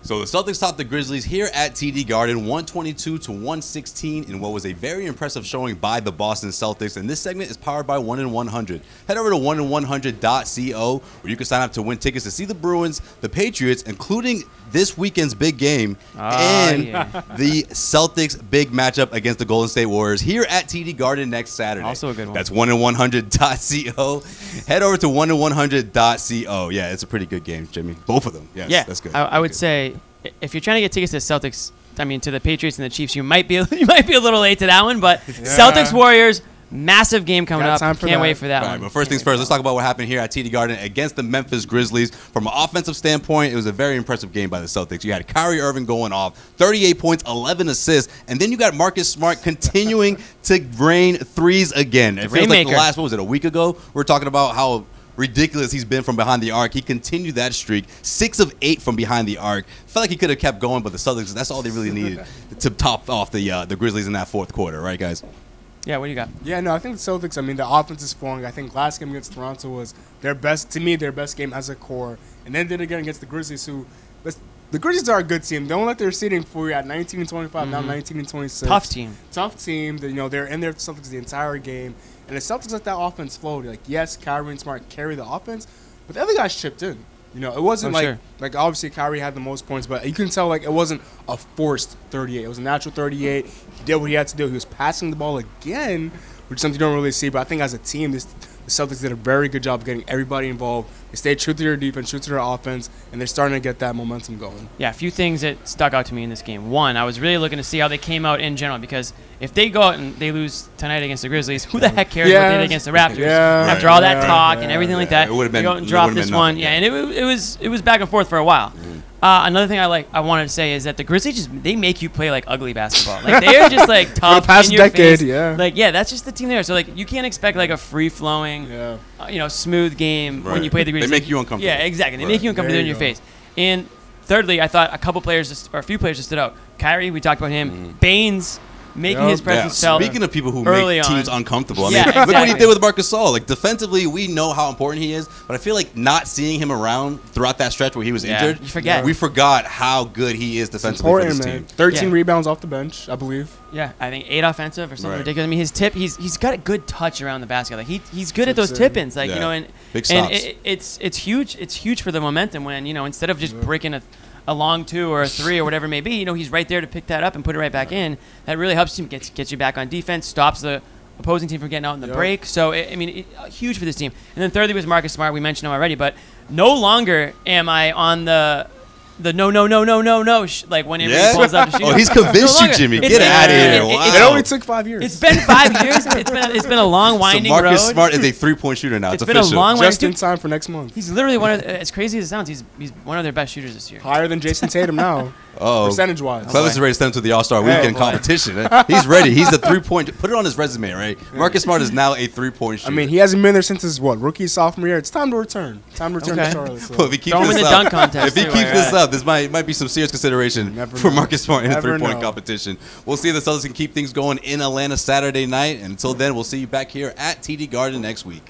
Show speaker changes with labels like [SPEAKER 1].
[SPEAKER 1] So the Celtics topped the Grizzlies here at TD Garden, 122-116 in what was a very impressive showing by the Boston Celtics. And this segment is powered by 1-in-100. Head over to 1-in-100.co where you can sign up to win tickets to see the Bruins, the Patriots, including this weekend's big game, the Celtics' big matchup against the Golden State Warriors here at TD Garden next Saturday.
[SPEAKER 2] Also a good one.
[SPEAKER 1] That's 1-in-100.co. Head over to 1-in-100.co. Yeah, it's a pretty good game, Jimmy. Both of them. Yes,
[SPEAKER 2] yeah,
[SPEAKER 1] that's good.
[SPEAKER 2] I would say if you're trying to get tickets to the Celtics, I mean to the Patriots and the Chiefs, you might be a little late to that one. But Celtics Warriors. Massive game coming up. Can't wait for that one.
[SPEAKER 1] But first things first, let's talk about what happened here at TD Garden against the Memphis Grizzlies. From an offensive standpoint, it was a very impressive game by the Celtics. You had Kyrie Irving going off, 38 points, 11 assists, and then you got Marcus Smart continuing to rain threes again. It feels like the last, what was it, a week ago? We were talking about how ridiculous he's been from behind the arc. He continued that streak, 6 of 8 from behind the arc. Felt like he could have kept going, but the Celtics, that's all they really needed to top off the Grizzlies in that fourth quarter, right, guys?
[SPEAKER 2] Yeah, what do you got?
[SPEAKER 3] Yeah, no, I think the Celtics, I mean, the offense is flowing. I think last game against Toronto was their best game as a core. And then did it again against the Grizzlies, the Grizzlies are a good team. Don't let their seeding fool you at 19-25, now 19-26.
[SPEAKER 2] Tough team.
[SPEAKER 3] Tough team. They're in there with the Celtics the entire game. And the Celtics let that offense flow. Like, yes, Kyrie and Smart carry the offense, but the other guys chipped in. It wasn't like obviously Kyrie had the most points, but you can tell like it wasn't a forced 38. It was a natural 38. He did what he had to do. He was passing the ball again, which is something you don't really see. But I think as a team, the Celtics did a very good job of getting everybody involved. They stayed true to their defense, true to their offense, and they're starting to get that momentum going.
[SPEAKER 2] Yeah, a few things that stuck out to me in this game. One, I was really looking to see how they came out in general, because if they go out and they lose tonight against the Grizzlies, who the heck cares what they did against the Raptors? After all that talk and everything like that, they go out and drop this one. Yeah, and it was back and forth for a while. Another thing I wanted to say is that the Grizzlies they make you play like ugly basketball. Like they are just like tough in your face. Like that's just the team there. So like you can't expect like a free flowing, smooth game when you play the Grizzlies.
[SPEAKER 1] They make you uncomfortable.
[SPEAKER 2] Yeah, exactly. They make you uncomfortable in your face. And thirdly, I thought a few players just stood out. Kyrie, we talked about him. Baines. Making his presence felt.
[SPEAKER 1] Speaking of people who make teams uncomfortable, I mean,
[SPEAKER 2] exactly.
[SPEAKER 1] Look what he did with Marcus Gasol. Like defensively, we know how important he is, but I feel like not seeing him around throughout that stretch where he was injured,
[SPEAKER 2] you forget.
[SPEAKER 1] We forgot how good he is defensively for this team.
[SPEAKER 3] 13 rebounds off the bench, I believe.
[SPEAKER 2] Yeah, I think 8 offensive or something ridiculous. I mean, his tip, he's got a good touch around the basket. Like he's good at those tip-ins. Like and
[SPEAKER 1] big stops.
[SPEAKER 2] It's huge. It's huge for the momentum when instead of just breaking a long 2 or a 3 or whatever it may be, he's right there to pick that up and put it right back in. That really helps him get you back on defense, stops the opposing team from getting out in the break. So, huge for this team. And then thirdly was Marcus Smart. We mentioned him already, but no longer am I on the no, like when it pulls up to shoot.
[SPEAKER 1] Oh, he's convinced you, Jimmy. Get out of here. Wow.
[SPEAKER 3] It only took 5 years.
[SPEAKER 2] It's been 5 years. It's been a long, winding road.
[SPEAKER 1] So Marcus Smart is a 3-point shooter now. It's
[SPEAKER 2] been
[SPEAKER 1] official.
[SPEAKER 2] A long
[SPEAKER 3] just in time for next month.
[SPEAKER 2] He's literally as crazy as it sounds, he's one of their best shooters this year.
[SPEAKER 3] Higher than Jason Tatum now. Percentage-wise.
[SPEAKER 1] Clevis is ready to step into the All-Star Weekend competition. He's ready. He's a 3-point. Put it on his resume, right? Marcus Smart is now a 3-point shooter.
[SPEAKER 3] I mean, he hasn't been there since his, rookie, sophomore year. It's time to return. To Charlotte. So.
[SPEAKER 1] Well, if he keeps
[SPEAKER 2] this up, dunk contest
[SPEAKER 1] if he keeps this up, this might be some serious consideration for Marcus Smart in a 3-point competition. We'll see if the Celtics can keep things going in Atlanta Saturday night. And until then, we'll see you back here at TD Garden next week.